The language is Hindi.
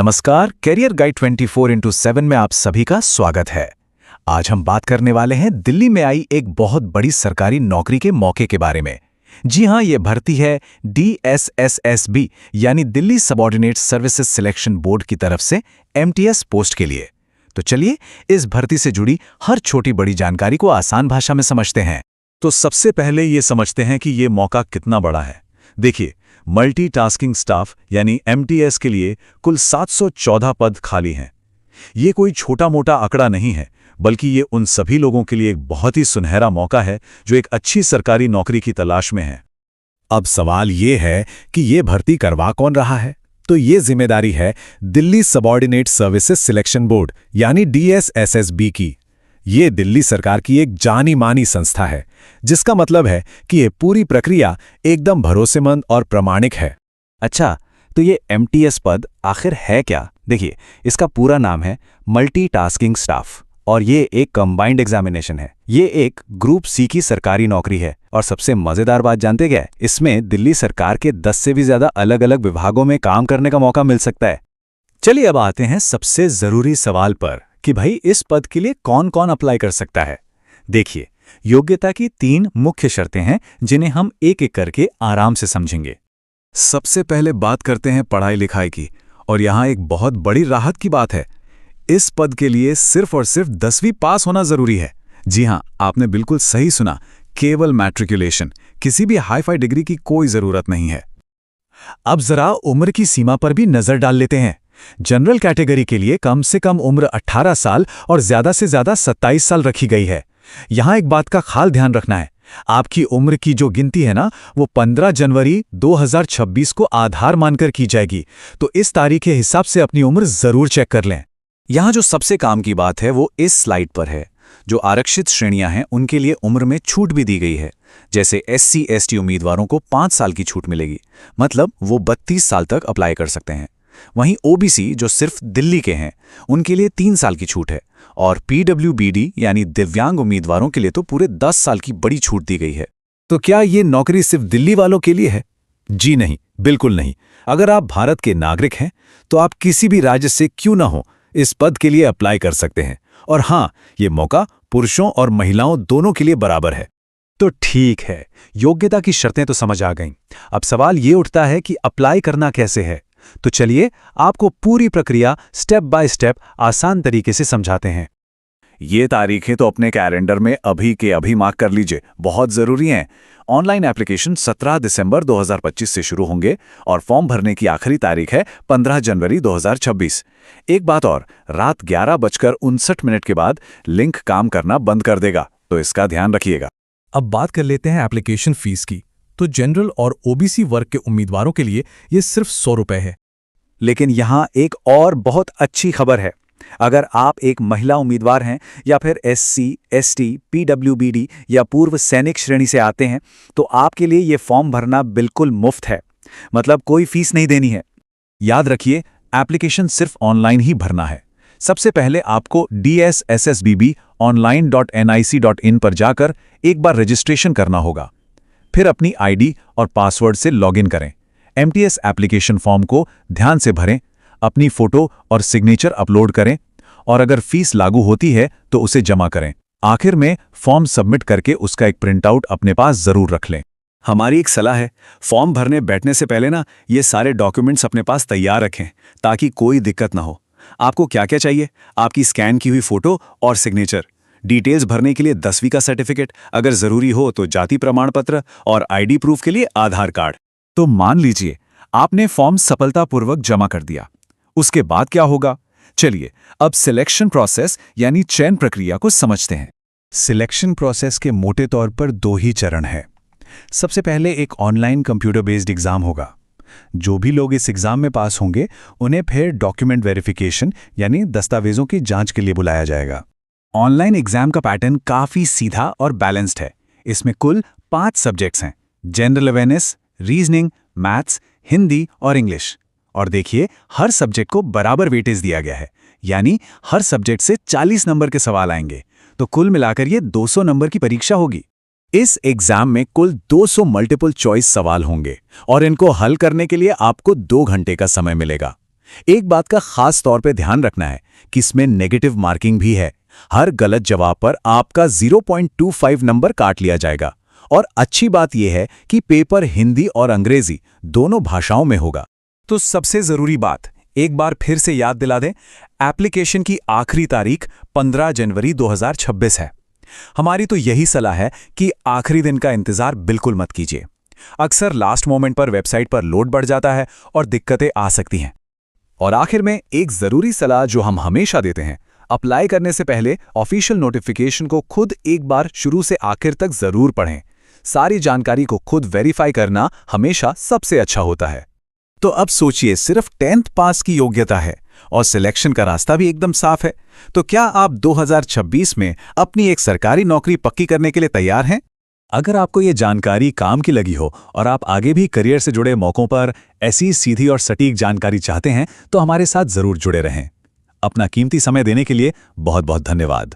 नमस्कार, कैरियर गाइड 24x7 में आप सभी का स्वागत है। आज हम बात करने वाले हैं दिल्ली में आई एक बहुत बड़ी सरकारी नौकरी के मौके के बारे में। जी हां, ये भर्ती है DSSSB यानी Delhi subordinate services selection board की तरफ से MTS पोस्ट के लिए। तो चलिए इस भर्ती से जुड़ी हर छोटी बड़ी जानकारी को आसान भाषा में समझते हैं। तो सबसे पहले ये समझते हैं कि ये मौका कितना बड़ा है। देखिए, मल्टीटास्किंग स्टाफ यानी MTS के लिए कुल 714 पद खाली हैं। ये कोई छोटा मोटा आंकड़ा नहीं है, बल्कि ये उन सभी लोगों के लिए एक बहुत ही सुनहरा मौका है जो एक अच्छी सरकारी नौकरी की तलाश में है। अब सवाल ये है कि ये भर्ती करवा कौन रहा है? तो ये जिम्मेदारी है Delhi subordinate services selection board यानी DSSSB की। ये दिल्ली सरकार की एक जानी मानी संस्था है, जिसका मतलब है कि ये पूरी प्रक्रिया एकदम भरोसेमंद और प्रामाणिक है। अच्छा, तो ये MTS पद आखिर है क्या? देखिए, इसका पूरा नाम है मल्टीटास्किंग स्टाफ और ये एक कंबाइंड एग्जामिनेशन है। ये एक ग्रुप C की सरकारी नौकरी है और सबसे मजेदार बात जानते क्या है? इसमें दिल्ली सरकार के 10 से भी ज्यादा अलग अलग विभागों में काम करने का मौका मिल सकता है। चलिए अब आते हैं सबसे जरूरी सवाल पर कि भाई इस पद के लिए कौन कौन अप्लाई कर सकता है। देखिए, योग्यता की 3 मुख्य शर्तें हैं जिन्हें हम एक एक करके आराम से समझेंगे। सबसे पहले बात करते हैं पढ़ाई लिखाई की, और यहाँ एक बहुत बड़ी राहत की बात है। इस पद के लिए सिर्फ और सिर्फ 10वीं पास होना जरूरी है। जी हाँ, आपने बिल्कुल सही सुना, केवल मैट्रिकुलेशन, किसी भी हाई-फाई डिग्री की कोई जरूरत नहीं है। अब जरा उम्र की सीमा पर भी नजर डाल लेते हैं। जनरल कैटेगरी के लिए कम से कम उम्र 18 साल और ज्यादा से ज्यादा 27 साल रखी गई है। यहां एक बात का खास ध्यान रखना है, आपकी उम्र की जो गिनती है ना, वो 15 जनवरी 2026 को आधार मानकर की जाएगी। तो इस तारीख के हिसाब से अपनी उम्र जरूर चेक कर लें। यहाँ जो सबसे काम की बात है वो इस स्लाइड पर है। जो आरक्षित श्रेणियां हैं उनके लिए उम्र में छूट भी दी गई है। जैसे SC ST उम्मीदवारों को 5 साल की छूट मिलेगी, मतलब वो 32 साल तक अप्लाई कर सकते हैं। वहीं OBC जो सिर्फ दिल्ली के हैं उनके लिए 3 साल की छूट है, और PWBD यानी दिव्यांग उम्मीदवारों के लिए तो पूरे 10 साल की बड़ी छूट दी गई है। तो क्या ये नौकरी सिर्फ दिल्ली वालों के लिए है? जी नहीं, बिल्कुल नहीं। अगर आप भारत के नागरिक हैं तो आप किसी भी राज्य से क्यों ना हो इस पद के लिए अप्लाई कर सकते हैं। और हाँ, ये मौका पुरुषों और महिलाओं दोनों के लिए बराबर है। तो ठीक है, योग्यता की शर्तें तो समझ आ गईं। अब सवाल ये उठता है कि अप्लाई करना कैसे है। तो चलिए आपको पूरी प्रक्रिया स्टेप बाय स्टेप आसान तरीके से समझाते हैं। ये तारीखें तो अपने कैलेंडर में अभी के अभी मार्क कर लीजिए, बहुत जरूरी हैं। ऑनलाइन एप्लीकेशन 17 दिसंबर 2025 से शुरू होंगे और फॉर्म भरने की आखिरी तारीख है 15 जनवरी 2026। एक बात और, रात 11:59 के बाद लिंक काम करना बंद कर देगा, तो इसका ध्यान रखिएगा। अब बात कर लेते हैं एप्लीकेशन फीस की। तो जनरल और OBC वर्ग के उम्मीदवारों के लिए ये सिर्फ 100 रुपये है। लेकिन यहाँ एक और बहुत अच्छी खबर है। अगर आप एक महिला उम्मीदवार हैं या फिर SC ST PWBD या पूर्व सैनिक श्रेणी से आते हैं, तो आपके लिए ये फॉर्म भरना बिल्कुल मुफ्त है, मतलब कोई फीस नहीं देनी है। याद रखिए, एप्लीकेशन सिर्फ ऑनलाइन ही भरना है। सबसे पहले आपको DSSSBB online.nic.in पर जाकर एक बार रजिस्ट्रेशन करना होगा। फिर अपनी ID और पासवर्ड से लॉगिन करें। MTS एप्लीकेशन फॉर्म को ध्यान से भरें, अपनी फोटो और सिग्नेचर अपलोड करें, और अगर फीस लागू होती है तो उसे जमा करें। आखिर में फॉर्म सबमिट करके उसका एक प्रिंटआउट अपने पास जरूर रख लें। हमारी एक सलाह है, फॉर्म भरने बैठने से पहले ना ये सारे डॉक्यूमेंट्स अपने पास तैयार रखें ताकि कोई दिक्कत ना हो। आपको क्या क्या चाहिए? आपकी स्कैन की हुई फोटो और सिग्नेचर, डिटेल्स भरने के लिए 10वीं का सर्टिफिकेट, अगर जरूरी हो तो जाति प्रमाण पत्र, और ID प्रूफ के लिए आधार कार्ड। तो मान लीजिए आपने फॉर्म सफलतापूर्वक जमा कर दिया। उसके बाद क्या होगा? चलिए अब सिलेक्शन प्रोसेस यानी चयन प्रक्रिया को समझते हैं। सिलेक्शन प्रोसेस के मोटे तौर पर 2 ही चरण हैं। सबसे पहले एक ऑनलाइन कंप्यूटर बेस्ड एग्जाम होगा। जो भी लोग इस एग्जाम में पास होंगे उन्हें फिर डॉक्यूमेंट वेरिफिकेशन यानी दस्तावेजों की जांच के लिए बुलाया जाएगा। ऑनलाइन एग्जाम का पैटर्न काफी सीधा और बैलेंस्ड है। इसमें कुल 5 सब्जेक्ट्स हैं: general awareness, reasoning, maths, Hindi और इंग्लिश। और देखिए, हर सब्जेक्ट को बराबर वेटेज दिया गया है, यानी हर सब्जेक्ट से 40 नंबर के सवाल आएंगे। तो कुल मिलाकर ये 200 नंबर की परीक्षा होगी। इस एग्जाम में कुल 200 मल्टीपल चॉइस सवाल होंगे और इनको हल करने के लिए आपको 2 घंटे का समय मिलेगा। एक बात का खास तौर पे ध्यान रखना है कि इसमें नेगेटिव मार्किंग भी है। हर गलत जवाब पर आपका 0.25 नंबर काट लिया जाएगा। और अच्छी बात यह है कि पेपर हिंदी और अंग्रेजी दोनों भाषाओं में होगा। तो सबसे जरूरी बात एक बार फिर से याद दिला दें, एप्लीकेशन की आखिरी तारीख 15 जनवरी 2026 है। हमारी तो यही सलाह है कि आखिरी दिन का इंतजार बिल्कुल मत कीजिए। अक्सर लास्ट मोमेंट पर वेबसाइट पर लोड बढ़ जाता है और दिक्कतें आ सकती हैं। और आखिर में एक जरूरी सलाह जो हम हमेशा देते हैं, अप्लाई करने से पहले ऑफिशियल नोटिफिकेशन को खुद एक बार शुरू से आखिर तक जरूर पढ़ें। सारी जानकारी को खुद वेरीफाई करना हमेशा सबसे अच्छा होता है। तो अब सोचिए, सिर्फ 10th पास की योग्यता है और सिलेक्शन का रास्ता भी एकदम साफ है। तो क्या आप 2026 में अपनी एक सरकारी नौकरी पक्की करने के लिए तैयार हैं? अगर आपको ये जानकारी काम की लगी हो और आप आगे भी करियर से जुड़े मौकों पर ऐसी सीधी और सटीक जानकारी चाहते हैं तो हमारे साथ जरूर जुड़े रहें। अपना कीमती समय देने के लिए बहुत बहुत धन्यवाद।